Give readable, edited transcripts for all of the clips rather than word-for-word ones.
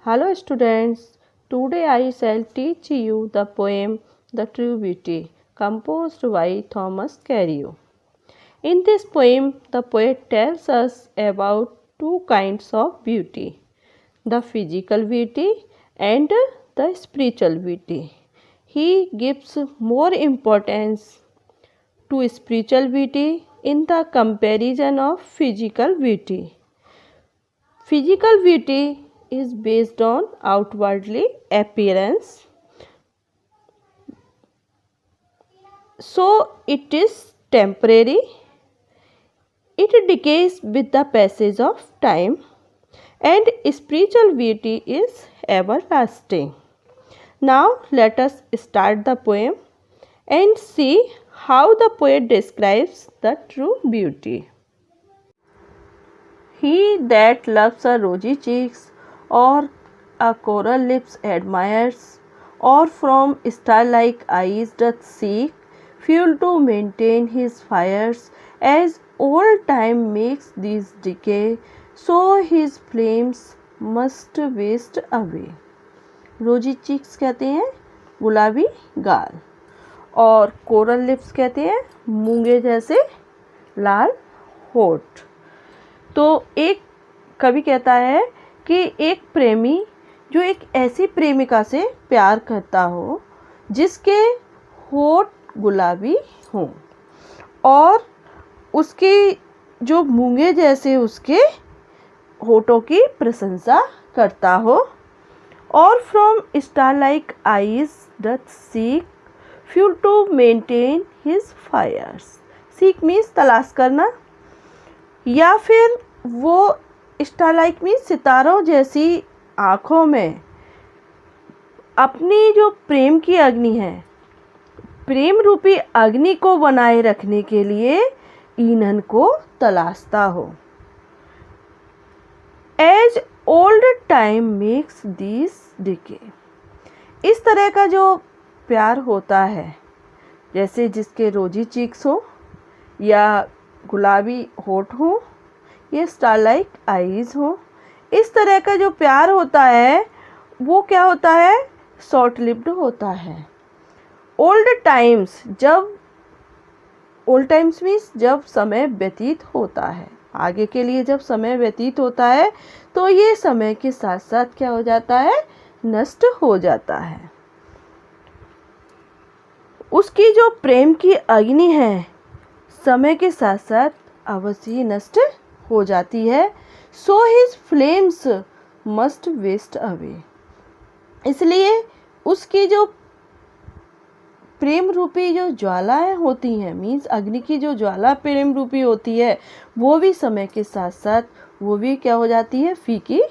Hello students, today I shall teach you the poem The True Beauty, composed by Thomas Carreau. In this poem, the poet tells us about two kinds of beauty, the physical beauty and the spiritual beauty. He gives more importance to spiritual beauty in the comparison of physical beauty. Physical beauty is based on outwardly appearance, so it is temporary. It decays with the passage of time, and spiritual beauty is everlasting. Now let us start the poem and see how the poet describes the true beauty. He that loves a rosy cheeks or a coral lips admires, or from star-like eyes doth seek fuel to maintain his fires, as old time makes these decay, so his flames must waste away. रोजी cheeks कहते हैं गुलाबी गाल, और coral lips कहते हैं मूंगे जैसे लाल होठ। तो एक कवि कहता है कि एक प्रेमी जो एक ऐसी प्रेमिका से प्यार करता हो जिसके होठ गुलाबी हों और उसके जो मूंगे जैसे उसके होठों की प्रशंसा करता हो, और from star like eyes doth seek fuel to maintain his fires. Seek means तलाश करना, या फिर वो स्टार लाइक मीन्स सितारों जैसी आँखों में अपनी जो प्रेम की अग्नि है, प्रेम रूपी अग्नि को बनाए रखने के लिए ईंधन को तलाशता हो। As old time makes this decay. इस तरह का जो प्यार होता है, जैसे जिसके रोजी चीक्स हो या गुलाबी होठ हो या स्टार लाइक आईज हो, इस तरह का जो प्यार होता है वो क्या होता है, शॉर्ट लिव्ड होता है। ओल्ड टाइम्स, जब ओल्ड टाइम्स मीन्स जब समय व्यतीत होता है, आगे के लिए जब समय व्यतीत होता है तो ये समय के साथ साथ क्या हो जाता है, नष्ट हो जाता है। उसकी जो प्रेम की अग्नि है समय के साथ साथ अवश्य ही नष्ट हो जाती है। So his flames must waste away. इसलिए उसकी जो प्रेम रूपी जो ज्वालाएं होती हैं, मीन्स अग्नि की जो ज्वाला प्रेम रूपी होती है, वो भी समय के साथ साथ वो भी क्या हो जाती है, फीकी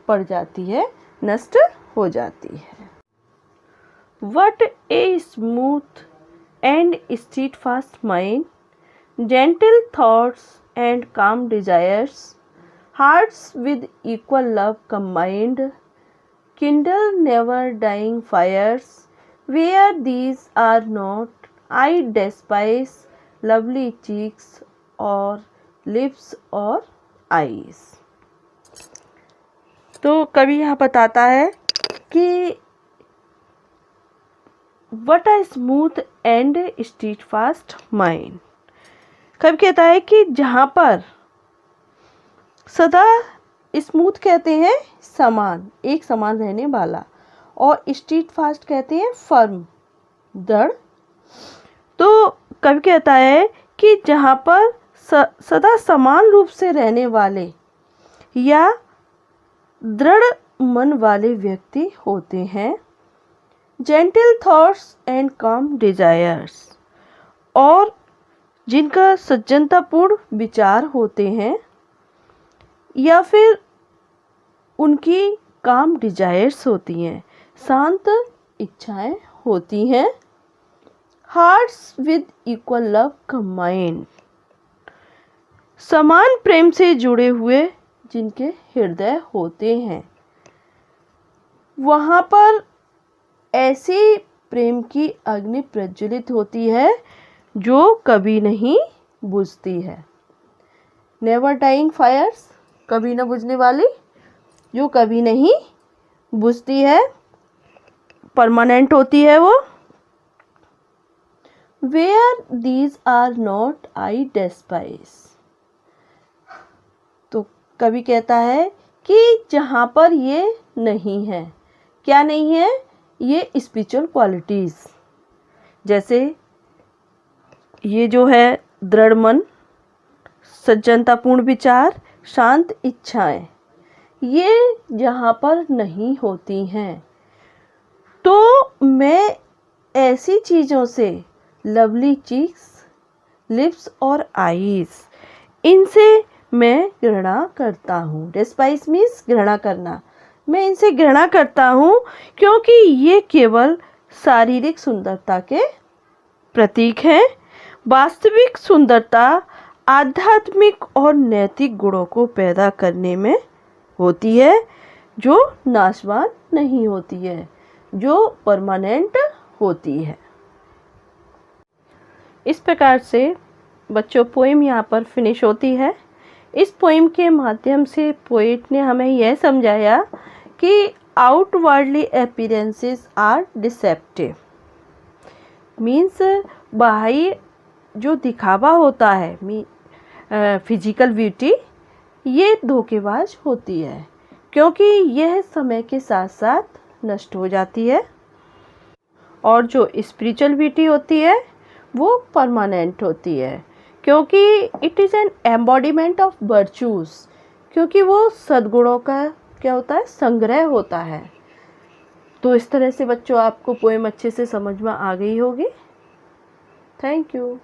पड़ जाती है, नष्ट हो जाती है। What a smooth and steadfast mind, gentle thoughts and calm desires, hearts with equal love combined, kindle never dying fires. Where these are not, I despise lovely cheeks or lips or eyes। तो कवि यहाँ बताता है कि what a smooth and steadfast mind। कवि कहता है कि जहाँ पर सदा स्मूथ कहते हैं समान, एक समान रहने वाला, और स्टीडफास्ट कहते हैं फर्म, दृढ़। तो कवि कहता है कि जहाँ पर सदा समान रूप से रहने वाले या दृढ़ मन वाले व्यक्ति होते हैं, जेंटल थॉट्स एंड काम डिजायर्स, और जिनका सज्जनतापूर्ण विचार होते हैं, या फिर उनकी काम डिजायर्स होती हैं, शांत इच्छाएं होती हैं। Hearts with equal love combined, समान प्रेम से जुड़े हुए जिनके हृदय होते हैं, वहाँ पर ऐसी प्रेम की अग्नि प्रज्वलित होती है जो कभी नहीं बुझती है। नेवर डाइंग फायर्स, कभी न बुझने वाली, जो कभी नहीं बुझती है, परमानेंट होती है वो। Where these are not I डेस्पाइस। तो कवि कहता है कि जहाँ पर ये नहीं है, क्या नहीं है, ये स्पिरिचुअल क्वालिटीज़, जैसे ये जो है दृढ़ मन, सज्जनतापूर्ण विचार, शांत इच्छाएं, ये जहाँ पर नहीं होती हैं, तो मैं ऐसी चीज़ों से, लवली चीक्स, लिप्स और आईज, इनसे मैं घृणा करता हूँ। डेस्पाइस मीन्स घृणा करना। मैं इनसे घृणा करता हूँ क्योंकि ये केवल शारीरिक सुंदरता के प्रतीक हैं। वास्तविक सुंदरता आध्यात्मिक और नैतिक गुणों को पैदा करने में होती है, जो नाशवान नहीं होती है, जो परमानेंट होती है। इस प्रकार से बच्चों पोएम यहाँ पर फिनिश होती है। इस पोएम के माध्यम से पोएट ने हमें यह समझाया कि outwardly appearances are deceptive. Means बाहरी जो दिखावा होता है, फिजिकल ब्यूटी, ये धोखेबाज होती है क्योंकि यह समय के साथ साथ नष्ट हो जाती है, और जो स्पिरिचुअल ब्यूटी होती है वो परमानेंट होती है क्योंकि it is an embodiment of virtues, क्योंकि वो सद्गुणों का क्या होता है, संग्रह होता है। तो इस तरह से बच्चों आपको पोएम अच्छे से समझ में आ गई होगी। Thank you.